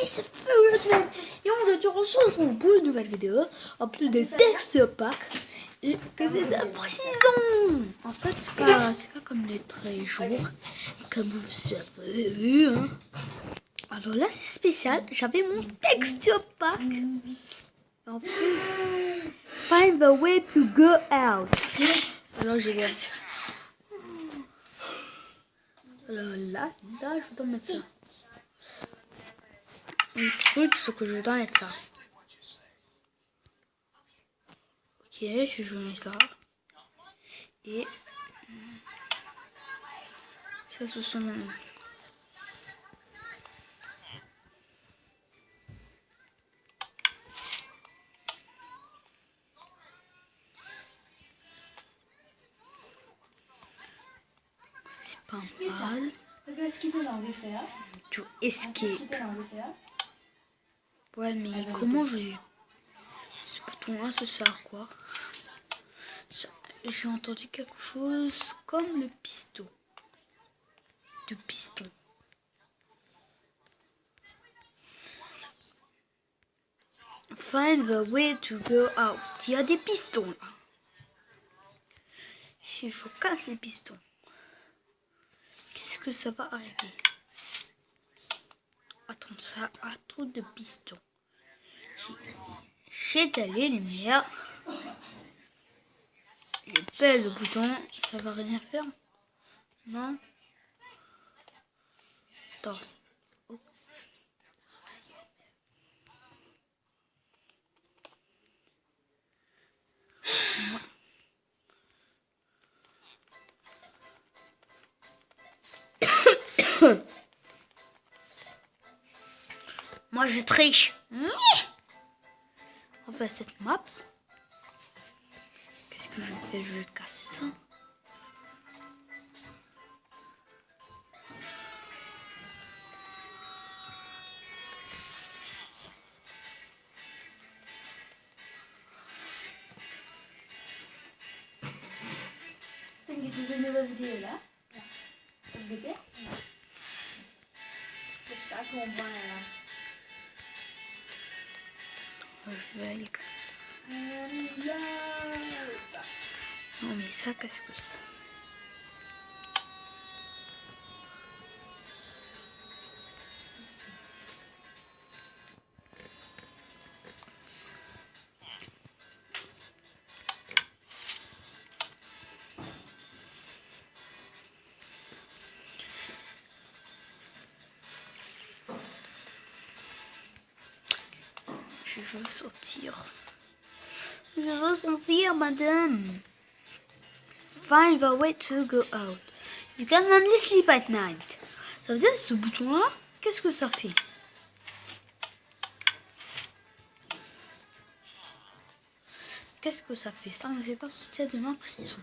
c'est la semaine. Et aujourd'hui on se retrouve pour une nouvelle vidéo. En plus des textes packs. Et que c'est à prison. En fait c'est pas comme les 13 jours. Comme vous avez vu. Hein. Alors là c'est spécial. J'avais mon texte pack. En fait, find the way to go out. Alors j'ai bien. Alors là je dois mettre ça. Le truc, c'est que je dois mettre ça. Ok, je mets ça. Et ça, ce sont... C'est pas mal. Qu'est-ce qu'il t'a envie de faire? To escape. Qu'est-ce qu'il t'a envie de faire? Ouais, mais comment j'ai... Ce bouton-là, ça sert à quoi? J'ai entendu quelque chose comme le piston. De piston. Find the way to go out. Il y a des pistons là. Si je casse les pistons, qu'est-ce que ça va arriver? Attends, ça a trop de pistons. J'éteins les lumières. Je pèse le bouton. Ça va rien faire? Non? Attends. Oh. Moi je triche. On fait cette map. Qu'est-ce que je fais? Je vais casser ça. T'as une nouvelle vidéo là? T'as une vidéo? C'est pas ton bain là. Je vais aller. Non mais ça, qu'est-ce que c'est? Je veux sortir. Je veux sortir, madame. Find the way to go out. You can only sleep at night. Ça veut dire ce bouton-là, qu'est-ce que ça fait? Qu'est-ce que ça fait? Ça ne fait pas sortir de ma prison.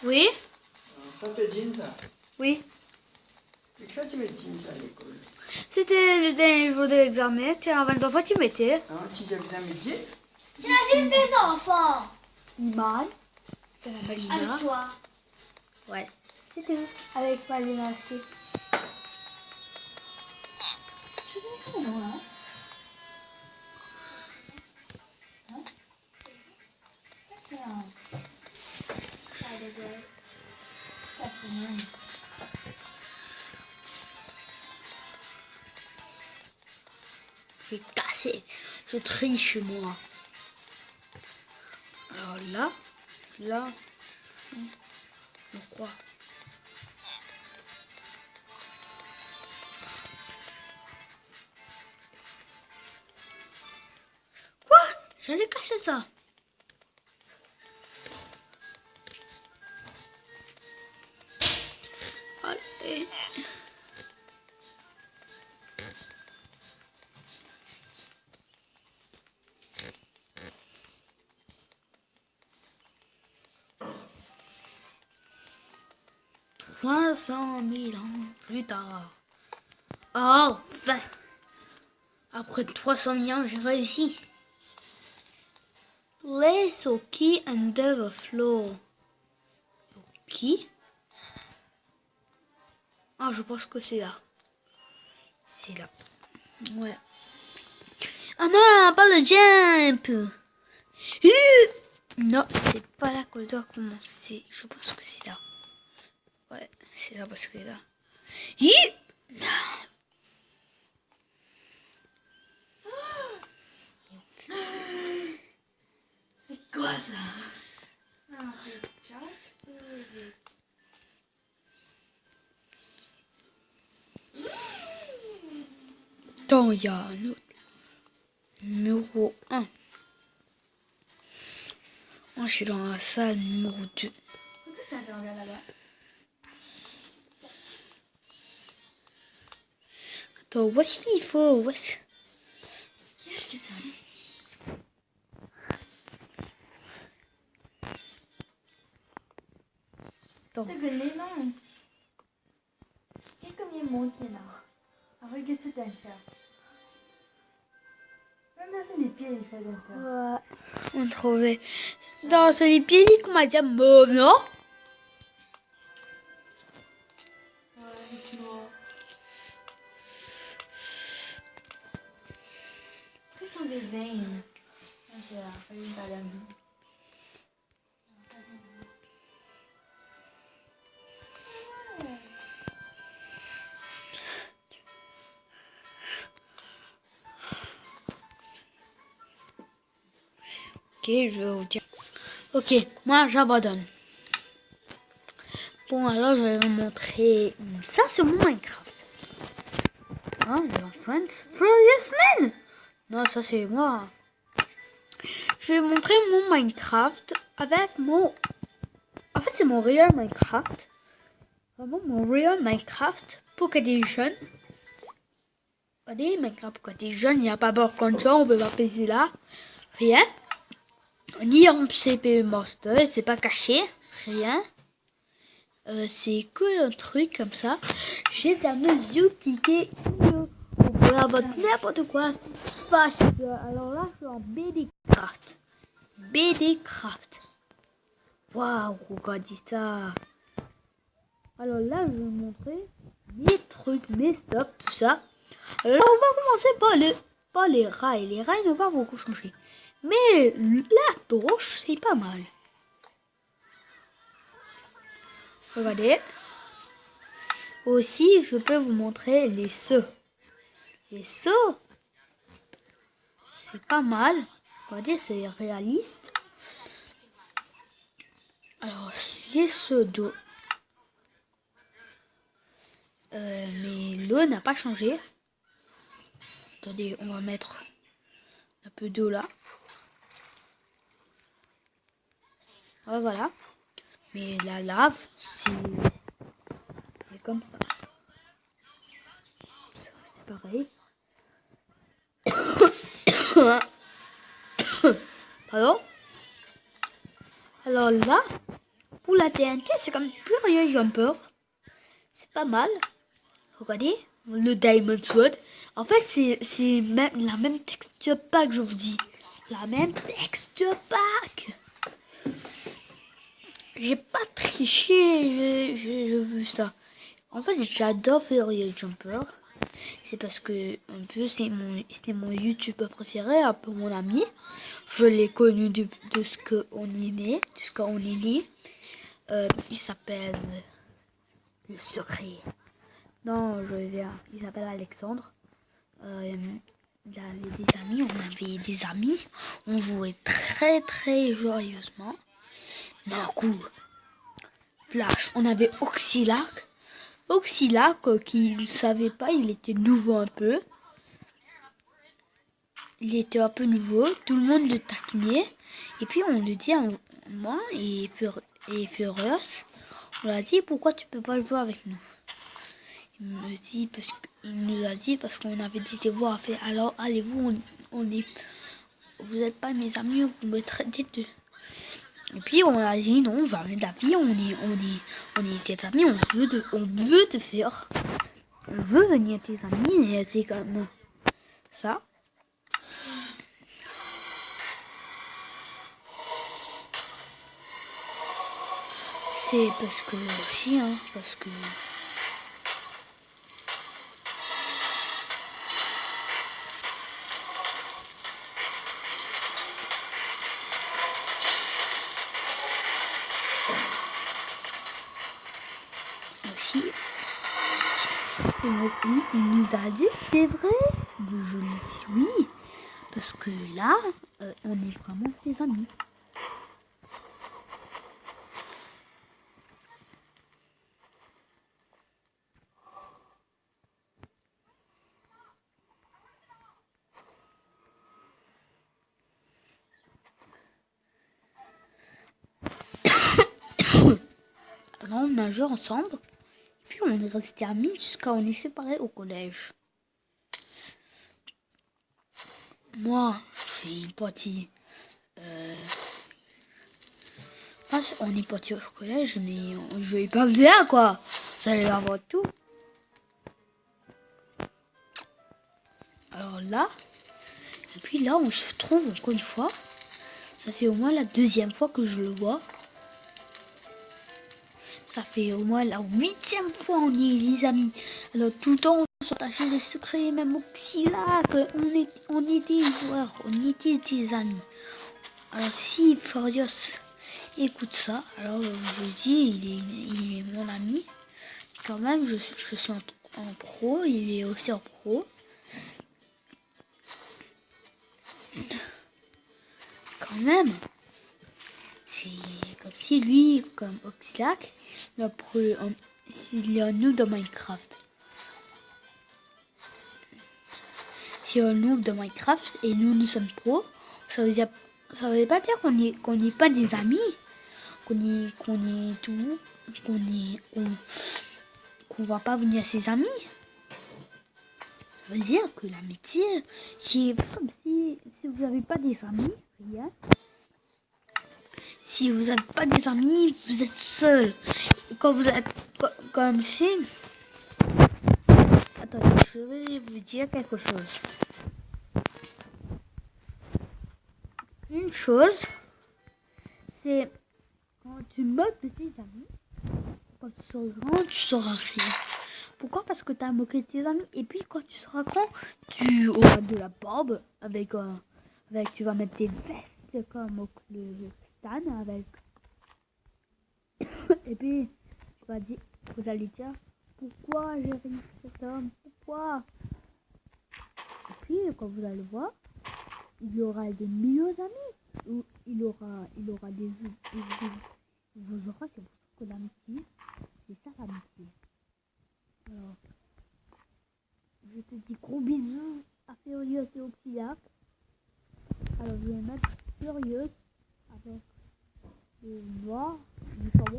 Oui? Ça te jean ça? Oui. Et quand tu mets jean ça à l'école? C'était le dernier jour de l'examen. Tiens, avant les enfants, tu mettais. Hein, tu as besoin de jean? T'imagines tes enfants? Iman. C'est la Malina. Avec toi. Ouais. C'est tout. Avec Malina aussi. Je sais pas comment hein? Hein? C'est un... Ça de gueule. Ça c'est même. Je vais casser. Je triche moi. Alors là, je crois. Quoi? J'allais casser ça. Allez. « 300 000 ans plus tard. » Enfin! Après 300 000 ans, j'ai réussi. Place a key under the floor. Key? Ah, je pense que c'est là. C'est là. Ouais. Ah non, pas le jump. Non, c'est pas là qu'on doit commencer. Je pense que c'est là. Ouais, c'est là parce que là. C'est quoi ça? Non, c'est Jack. Attends, il y a un autre. Numéro 1. Moi, je suis dans la salle numéro 2. Pourquoi ça te regarde là-bas? Attends, où est-ce qu'il faut? Où est-ce... Qu'est-ce que c'est? Attends. C'est les noms. Et comme il est monté là. Regarde ce danger. Même là, c'est les pieds, il fait danger. Ouais, on trouvait. Dans ce pieds qu'on m'a dit mauve, non? Ouais, non. Quels sont les aimes? C'est là, une madame. Ok, je vais vous dire. Ok, moi j'abandonne. Bon, alors je vais vous montrer. Ça, c'est mon Minecraft. Hein, les enfants, Furious Man. Non, ça c'est moi. Je vais montrer mon Minecraft avec mon. En fait, c'est mon real Minecraft. Vraiment mon real Minecraft pour que des jeunes. Regardez, Minecraft pour que des jeunes, il n'y a pas peur comme ça, on peut pas passer là. Rien. Ni en CP Master, c'est pas caché. Rien. C'est que un truc comme ça. J'ai la mesure ticket. On peut avoir n'importe quoi. Fast. Alors là, je suis en BDcraft. BDcraft. Waouh, regardez ça. Alors là, je vais vous montrer mes trucs, mes stocks, tout ça. Alors on va commencer par les rails. Les rails n'ont pas beaucoup changé. Mais la torche, c'est pas mal. Regardez. Aussi, je peux vous montrer les seaux. Les seaux, c'est pas mal. Regardez, c'est réaliste. Alors, les seaux d'eau. Mais l'eau n'a pas changé. Attendez, on va mettre un peu d'eau là. Ah, voilà. Mais la lave, c'est comme ça. C'est pareil. Pardon. Alors là, pour la TNT, c'est comme Furious Jumper. C'est pas mal. Regardez, le Diamond Sword. En fait, c'est même la même texture pack, je vous dis. La même texture pack. J'ai pas triché, j'ai vu ça. En fait, j'adore Furious Jumper. C'est parce que un peu c'est mon YouTuber préféré, un peu mon ami. Je l'ai connu de ce qu'on est né, de ce qu'on est né. Il s'appelle le secret. Non, je viens. Il s'appelle Alexandre. Il avait des amis, on avait des amis. On jouait très très joyeusement. D'un coup, flash, on avait Oxylark. Oxylark qui ne savait pas, il était nouveau un peu. Il était un peu nouveau, tout le monde le taquinait. Et puis on lui dit à moi et Furious, on l'a dit pourquoi tu peux pas jouer avec nous. Il nous a dit parce qu'on avait des devoirs à faire. Alors allez-vous, vous n'êtes pas mes amis, vous me traitez de. Et puis on a dit non, jamais de la vie, on est tes amis, on veut te faire. On veut venir tes amis et c'est comme ça. C'est parce que aussi, hein, parce que Aussi. Et donc, il nous a dit c'est vrai. Je lui ai dit oui. Parce que là, on est vraiment des amis. Alors on a joué ensemble. Et puis on est restés amis jusqu'à on est séparés au collège. Moi, je suis partie. On est parti au collège, mais je vais pas bien quoi. Vous allez avoir tout. Alors là, et puis là, on se trouve encore une fois. Ça fait au moins la deuxième fois que je le vois. Ça fait au moins la 8e fois on est les amis. Alors tout le temps on se partageait des secrets, même aussi là, on était joueurs, on était des amis. Alors si Furious écoute ça, alors je dis il est mon ami. Quand même je suis en pro, il est aussi en pro. Quand même. C'est comme si lui, comme Oxlack, s'il est un noob de Minecraft. Si un noob de Minecraft et nous sommes pros, ça veut pas dire qu'on n'est pas des amis, qu'on va pas venir ses amis. Ça veut dire que l'amitié, si vous n'avez pas des amis, rien. Si vous n'avez pas des amis, vous êtes seul. Quand vous êtes comme si... Attendez, je vais vous dire quelque chose. Une chose, c'est quand tu moques de tes amis, quand tu seras grand, tu sauras rien. Pourquoi? Parce que tu as moqué de tes amis. Et puis quand tu seras grand, tu auras de la barbe avec tu vas mettre tes vestes comme le Stan avec. Et puis vous allez dire pourquoi j'ai ri cet homme, pourquoi? Et puis quand vous allez voir, il y aura des milliers d'amis, ou il aura des vous aura, c'est pour ça que l'amitié, c'est ça l'amitié. Alors, je te dis gros bisous à Furious et Oxylac. Alors je vais mettre Furious avec le noir du savon.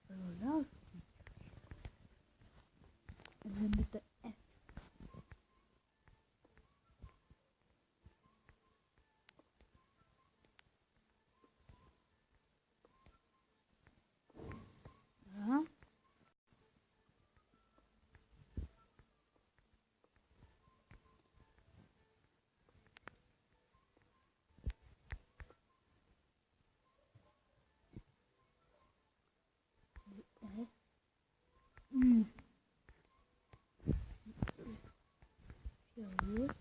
Alors là, je vais mettre F. Voilà. Furious.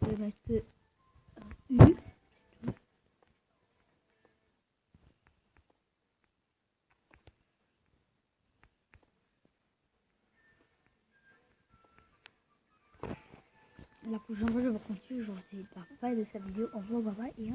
Je vais mettre U. La prochaine fois, je vais continuer. Je vous dis la fin de cette vidéo. Au revoir, bye bye et